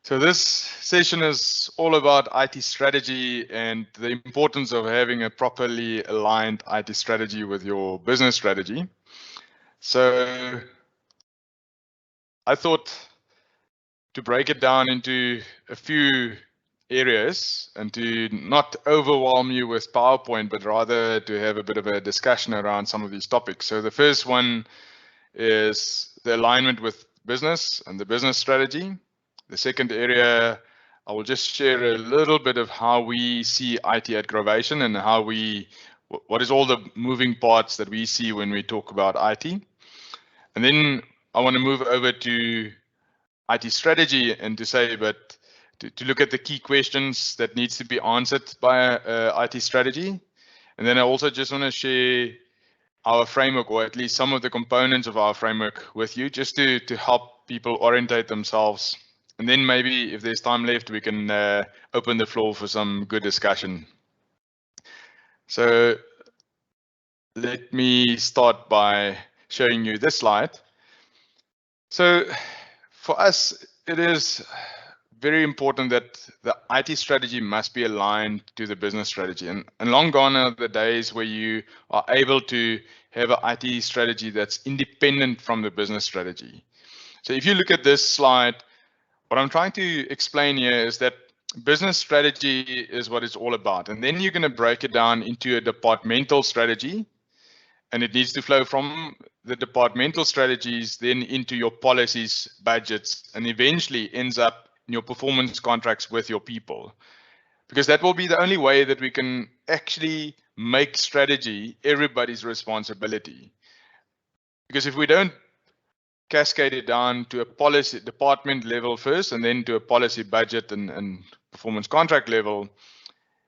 So this session is all about IT strategy and the importance of having a properly aligned IT strategy with your business strategy. So I thought to break it down into a few areas and to not overwhelm you with PowerPoint, but rather to have a bit of a discussion around some of these topics. So the first one is the alignment with business and the business strategy. The second area, I will just share a little bit of how we see IT at Grovation and what is all the moving parts that we see when we talk about IT. And then I want to move over to IT strategy and to say, but to look at the key questions that needs to be answered by IT strategy. And then I also just want to share our framework, or at least some of the components of our framework with you, just to help people orientate themselves. And then maybe if there's time left, we can open the floor for some good discussion. So let me start by showing you this slide. So for us, it is very important that the IT strategy must be aligned to the business strategy. And long gone are the days where you are able to have an IT strategy that's independent from the business strategy. So if you look at this slide, what I'm trying to explain here is that business strategy is what it's all about. And then you're going to break it down into a departmental strategy. And it needs to flow from the departmental strategies then into your policies, budgets, and eventually ends up in your performance contracts with your people. Because that will be the only way that we can actually make strategy everybody's responsibility. Because if we don't cascade it down to a policy department level first and then to a policy budget and performance contract level,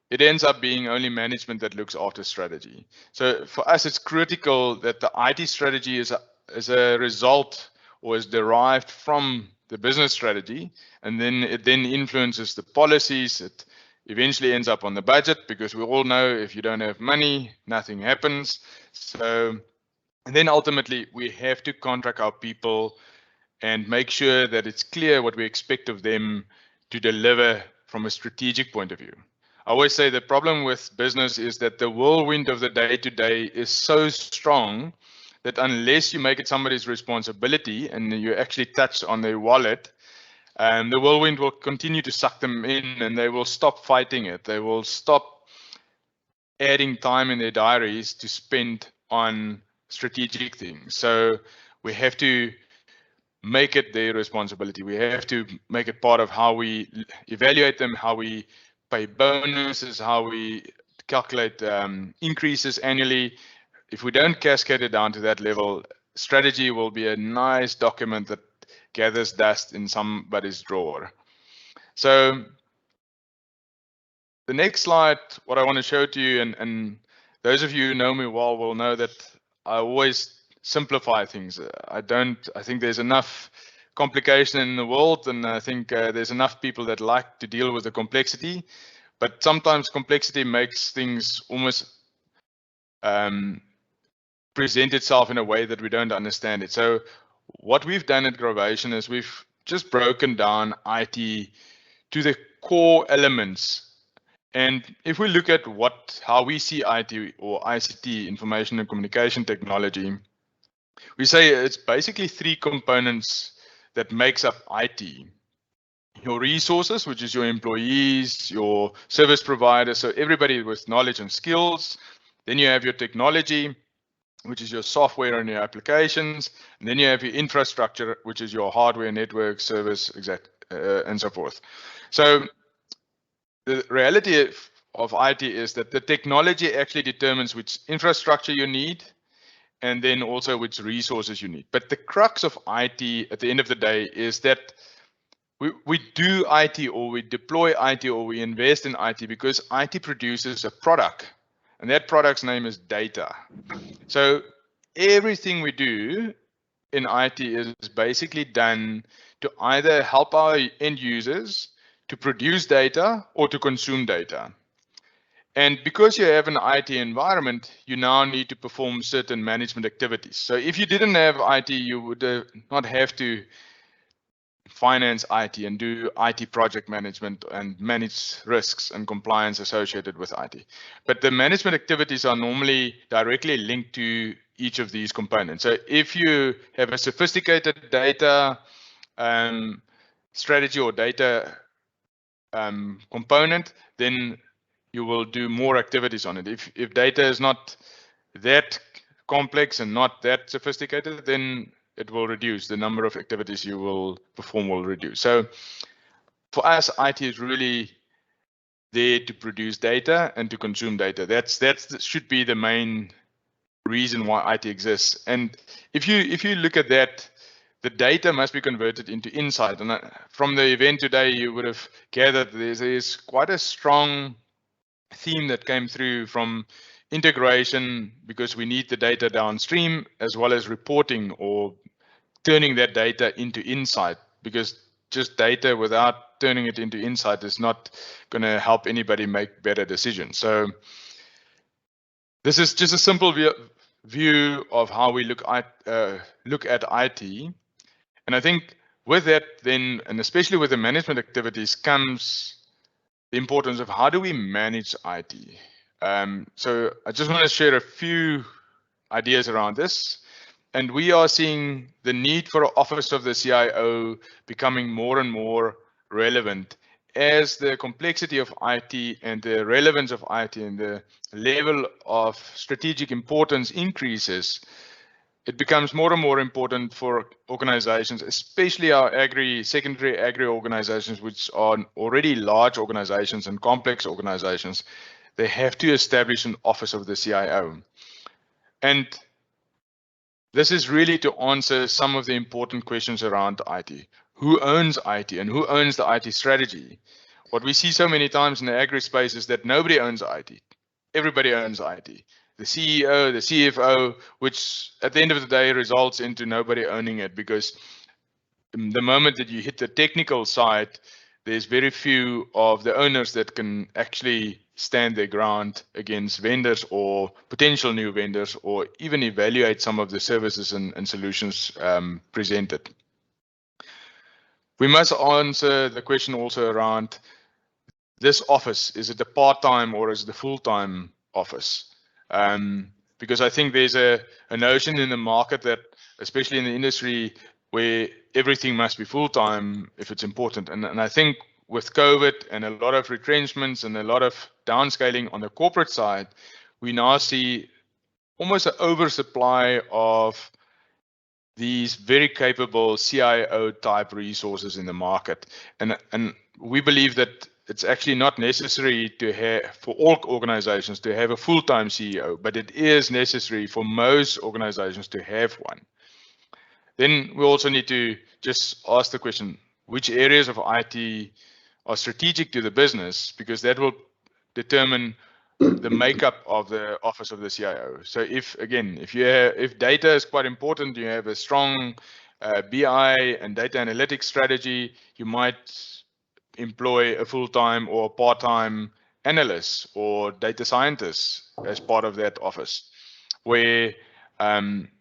it ends up being only management that looks after strategy. So for us, it's critical that the IT strategy is a result or is derived from the business strategy, and then it then influences the policies. It eventually ends up on the budget, because we all know if you don't have money, nothing happens. So, and then ultimately we have to contract our people and make sure that it's clear what we expect of them to deliver from a strategic point of view. I always say the problem with business is that the whirlwind of the day-to-day is so strong that unless you make it somebody's responsibility and you actually touch on their wallet, the whirlwind will continue to suck them in and they will stop fighting it. They will stop adding time in their diaries to spend on strategic things. So we have to make it their responsibility. We have to make it part of how we evaluate them, how we pay bonuses, how we calculate increases annually. If we don't cascade it down to that level, strategy will be a nice document that gathers dust in somebody's drawer. So the next slide, what I want to show to you, and those of you who know me well will know that I always simplify things. I think there's enough complication in the world, and I think there's enough people that like to deal with the complexity, but sometimes complexity makes things almost present itself in a way that we don't understand it. So what we've done at Grovation is we've just broken down IT to the core elements. And if we look at how we see IT or ICT, information and communication technology, we say it's basically three components that makes up IT. Your resources, which is your employees, your service providers, so everybody with knowledge and skills. Then you have your technology, which is your software and your applications. And then you have your infrastructure, which is your hardware, network, service, and so forth. So the reality of IT is that the technology actually determines which infrastructure you need, and then also which resources you need. But the crux of IT at the end of the day is that we do IT, or we deploy IT, or we invest in IT because IT produces a product, and that product's name is data. So everything we do in IT is basically done to either help our end users to produce data or to consume data. And because you have an IT environment, you now need to perform certain management activities. So if you didn't have IT, you would not have to finance IT and do IT project management and manage risks and compliance associated with IT. But the management activities are normally directly linked to each of these components. So if you have a sophisticated data strategy or data component, then you will do more activities on it. If data is not that complex and not that sophisticated, then it will reduce. The number of activities you will perform will reduce. So for us, IT is really there to produce data and to consume data. That should be the main reason why IT exists. And if you look at that, the data must be converted into insight. And from the event today, you would have gathered there's quite a strong theme that came through from integration, because we need the data downstream, as well as reporting or turning that data into insight, because just data without turning it into insight is not going to help anybody make better decisions. So this is just a simple view of how we look at IT. And I think with that then, and especially with the management activities, comes the importance of how do we manage IT. So I just want to share a few ideas around this. And we are seeing the need for an office of the CIO becoming more and more relevant as the complexity of IT and the relevance of IT and the level of strategic importance increases. It becomes more and more important for organizations, especially our secondary agri organizations, which are already large organizations and complex organizations. They have to establish an office of the CIO. And this is really to answer some of the important questions around IT. Who owns IT and who owns the IT strategy? What we see so many times in the agri space is that nobody owns IT. Everybody owns IT. The CEO, the CFO, which at the end of the day results into nobody owning it, because the moment that you hit the technical side, there's very few of the owners that can actually stand their ground against vendors or potential new vendors, or even evaluate some of the services and solutions presented. We must answer the question also around this office. Is it a part-time or is it a full-time office? Because I think there's a notion in the market that, especially in the industry, where everything must be full-time if it's important. And I think with COVID and a lot of retrenchments and a lot of downscaling on the corporate side, we now see almost an oversupply of these very capable CIO type resources in the market. And we believe that it's actually not necessary to have for all organizations to have a full-time CEO, but it is necessary for most organizations to have one. Then we also need to just ask the question, which areas of IT are strategic to the business, because that will determine the makeup of the office of the CIO. So if data is quite important, you have a strong BI and data analytics strategy, you might employ a full-time or part-time analyst or data scientist as part of that office. Where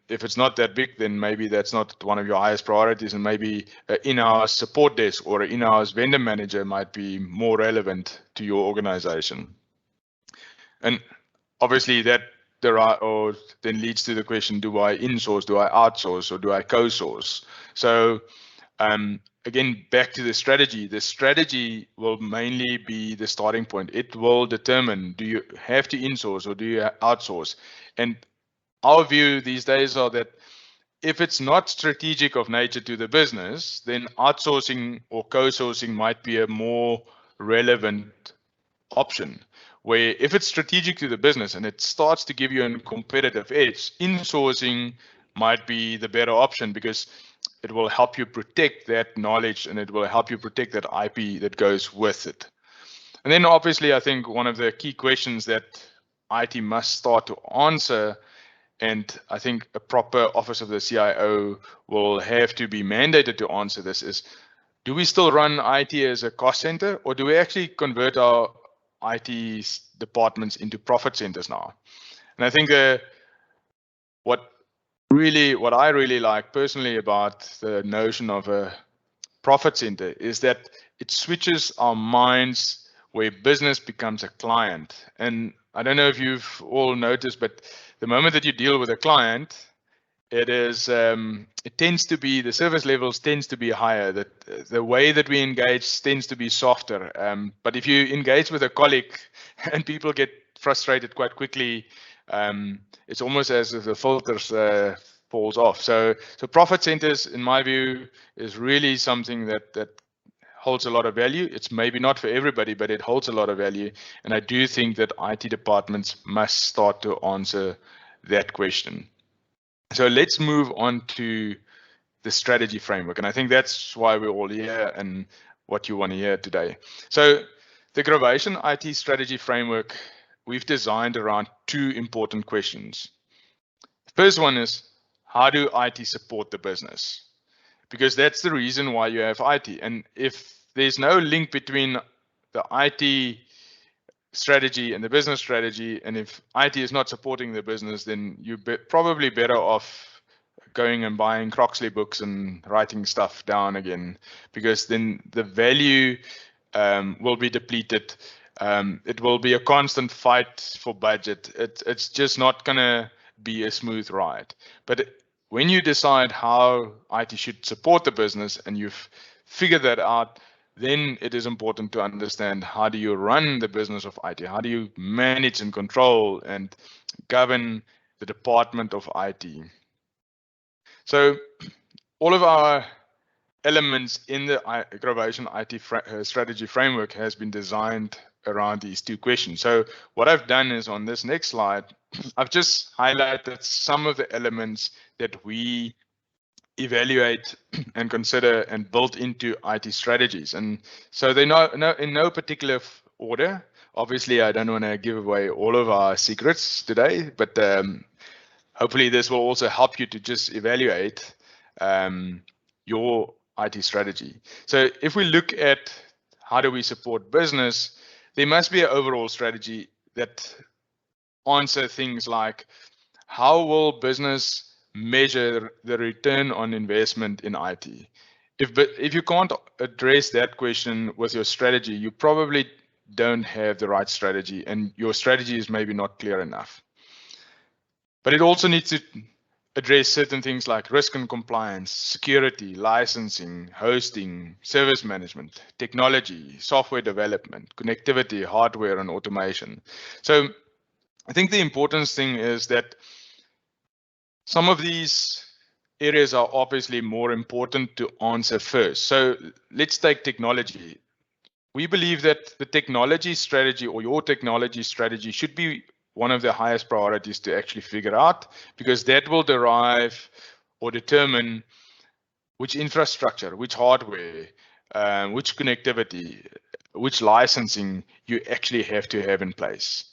if it's not that big, then maybe that's not one of your highest priorities, and maybe an in-house support desk or an in-house vendor manager might be more relevant to your organization. And obviously that then leads to the question, do I insource, do I outsource, or do I co-source? So again, back to the strategy. The strategy will mainly be the starting point. It will determine, do you have to insource or do you outsource? And our view these days are that if it's not strategic of nature to the business, then outsourcing or co-sourcing might be a more relevant option. Where if it's strategic to the business and it starts to give you a competitive edge, insourcing might be the better option, because it will help you protect that knowledge and it will help you protect that IP that goes with it. And then obviously, I think one of the key questions that IT must start to answer, and I think a proper office of the CIO will have to be mandated to answer this, is do we still run IT as a cost center, or do we actually convert our IT departments into profit centers now? And I think what I really like personally about the notion of a profit center is that it switches our minds where business becomes a client. And I don't know if you've all noticed, but the moment that you deal with a client, it tends to be, the service levels tends to be higher. That the way that we engage tends to be softer. But if you engage with a colleague and people get frustrated quite quickly, it's almost as if the filters falls off. So profit centers, in my view, is really something that holds a lot of value. It's maybe not for everybody, but it holds a lot of value. And I do think that IT departments must start to answer that question. So let's move on to the strategy framework. And I think that's why we're all here and what you want to hear today. So the Grovation IT strategy framework, we've designed around two important questions. The first one is, how do IT support the business? Because that's the reason why you have IT. And if there's no link between the IT strategy and the business strategy, and if IT is not supporting the business, then you're probably better off going and buying Croxley books and writing stuff down again, because then the value will be depleted. It will be a constant fight for budget. It's just not going to be a smooth ride. But when you decide how IT should support the business and you've figured that out, then it is important to understand, how do you run the business of IT? How do you manage and control and govern the department of IT? So all of our elements in the Grovation IT strategy framework has been designed around these two questions. So what I've done is, on this next slide, I've just highlighted some of the elements that we evaluate and consider and build into IT strategies. And so they're in no particular order. Obviously, I don't want to give away all of our secrets today, but hopefully this will also help you to just evaluate your IT strategy. So if we look at how do we support business, there must be an overall strategy that answer things like, how will business measure the return on investment in IT? If you can't address that question with your strategy, you probably don't have the right strategy, and your strategy is maybe not clear enough. But it also needs to address certain things like risk and compliance, security, licensing, hosting, service management, technology, software development, connectivity, hardware, and automation. So I think the important thing is that some of these areas are obviously more important to answer first. So let's take technology. We believe that the technology strategy, or your technology strategy, should be one of the highest priorities to actually figure out, because that will derive or determine which infrastructure, which hardware, which connectivity, which licensing you actually have to have in place.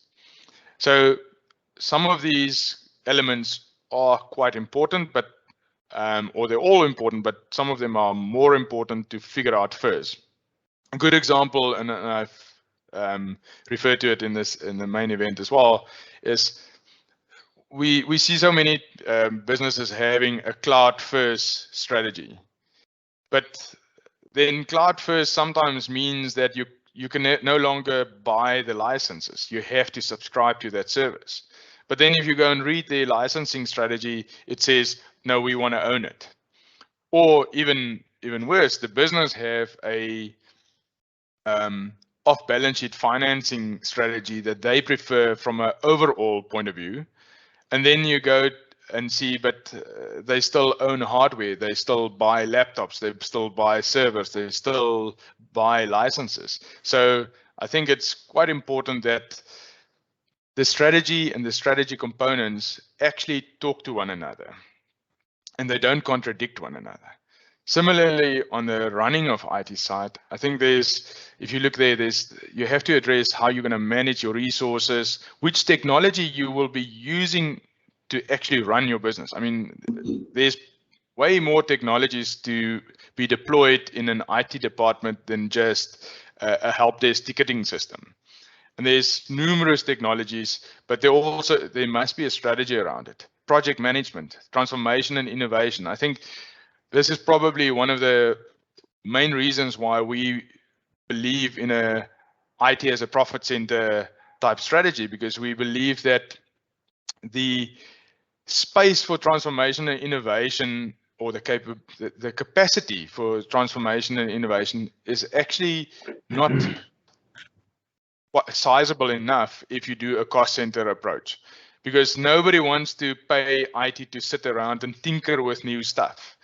So some of these elements are quite important, but or they're all important, but some of them are more important to figure out first. A good example, and I've referred to it in the main event as well, is we see so many businesses having a cloud first strategy, but then cloud first sometimes means that you can no longer buy the licenses. You have to subscribe to that service. But then if you go and read the licensing strategy, it says, no, we want to own it. Or even worse, the business have a off-balance sheet financing strategy that they prefer from an overall point of view. And then you go and see, but they still own hardware, they still buy laptops, they still buy servers, they still buy licenses. So I think it's quite important that the strategy and the strategy components actually talk to one another and they don't contradict one another. Similarly, on the running of IT side, I think if you look there, you have to address how you're going to manage your resources, which technology you will be using to actually run your business. I mean, there's way more technologies to be deployed in an IT department than just a help desk ticketing system. And there's numerous technologies, but there must be a strategy around it. Project management, transformation and innovation. I think this is probably one of the main reasons why we believe in a IT as a profit center type strategy, because we believe that the space for transformation and innovation, or the capacity for transformation and innovation, is actually not sizable enough if you do a cost center approach, because nobody wants to pay IT to sit around and tinker with new stuff.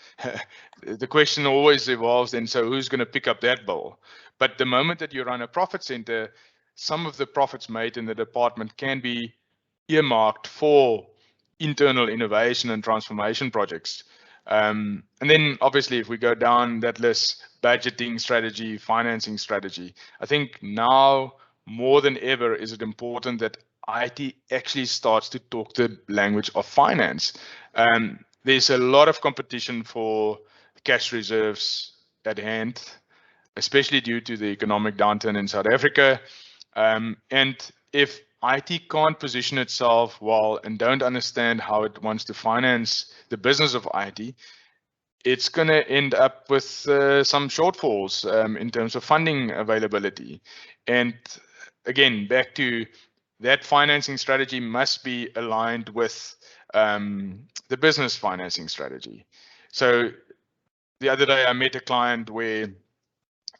The question always evolves, and so who's going to pick up that bill? But the moment that you run a profit center, some of the profits made in the department can be earmarked for internal innovation and transformation projects. And then obviously, if we go down that list, budgeting strategy, financing strategy, I think now more than ever is it important that IT actually starts to talk the language of finance. There's a lot of competition for cash reserves at hand, especially due to the economic downturn in South Africa. And if IT can't position itself well and don't understand how it wants to finance the business of IT, it's going to end up with some shortfalls in terms of funding availability. And again, back to that, financing strategy must be aligned with the business financing strategy. So the other day I met a client where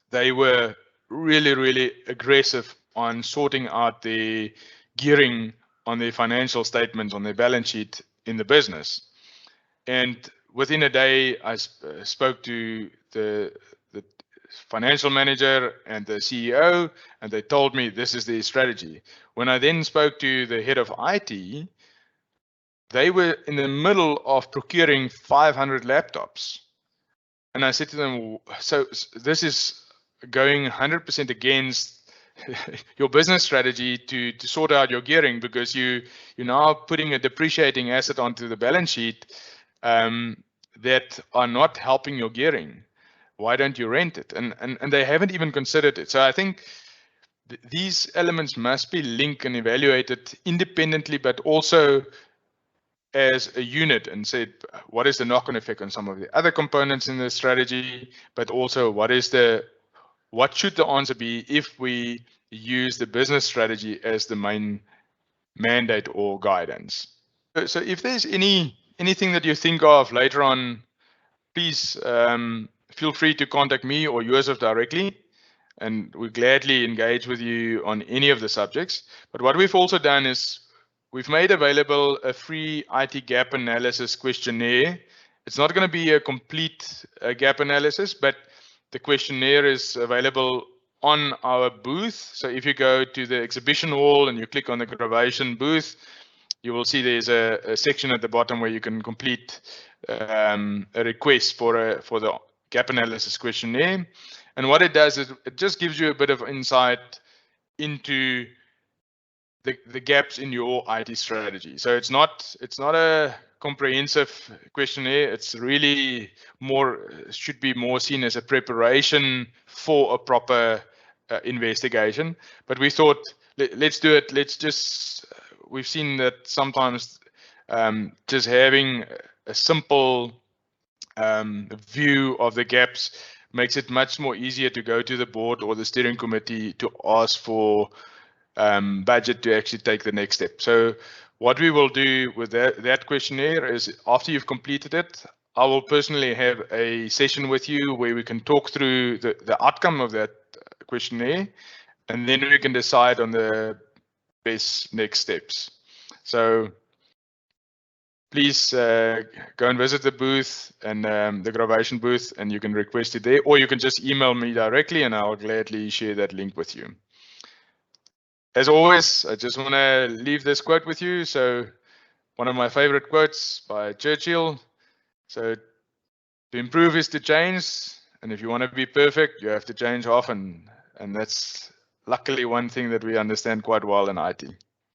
they were really aggressive on sorting out the gearing on their financial statements, on their balance sheet in the business. And within a day, I spoke to the financial manager and the CEO, and they told me this is their strategy. When I then spoke to the head of IT, they were in the middle of procuring 500 laptops. And I said to them, so this is going 100% against your business strategy to sort out your gearing, because you're now putting a depreciating asset onto the balance sheet that are not helping your gearing. Why don't you rent it? And they haven't even considered it. So I think these elements must be linked and evaluated independently, but also as a unit, and said, what is the knock-on effect on some of the other components in the strategy, but also what should the answer be if we use the business strategy as the main mandate or guidance. So if there's anything that you think of later on, please feel free to contact me or Joseph directly, and we gladly engage with you on any of the subjects. But what we've also done is we've made available a free IT gap analysis questionnaire. It's not going to be a complete gap analysis, but the questionnaire is available on our booth. So if you go to the exhibition hall and you click on the Grovation booth, you will see there's a section at the bottom where you can complete a request for the gap analysis questionnaire. And what it does is it just gives you a bit of insight into the gaps in your IT strategy. So it's not a comprehensive questionnaire. It's really should be more seen as a preparation for a proper investigation. But we thought, let's do it. We've seen that sometimes just having a simple view of the gaps makes it much more easier to go to the board or the steering committee to ask for budget to actually take the next step. So what we will do with that questionnaire is, after you've completed it, I will personally have a session with you where we can talk through the outcome of that questionnaire, and then we can decide on the best next steps. So please go and visit the booth and the Grovation booth, and you can request it there, or you can just email me directly and I'll gladly share that link with you. As always, I just want to leave this quote with you. So one of my favorite quotes by Churchill. So to improve is to change. And if you want to be perfect, you have to change often. And that's luckily one thing that we understand quite well in IT.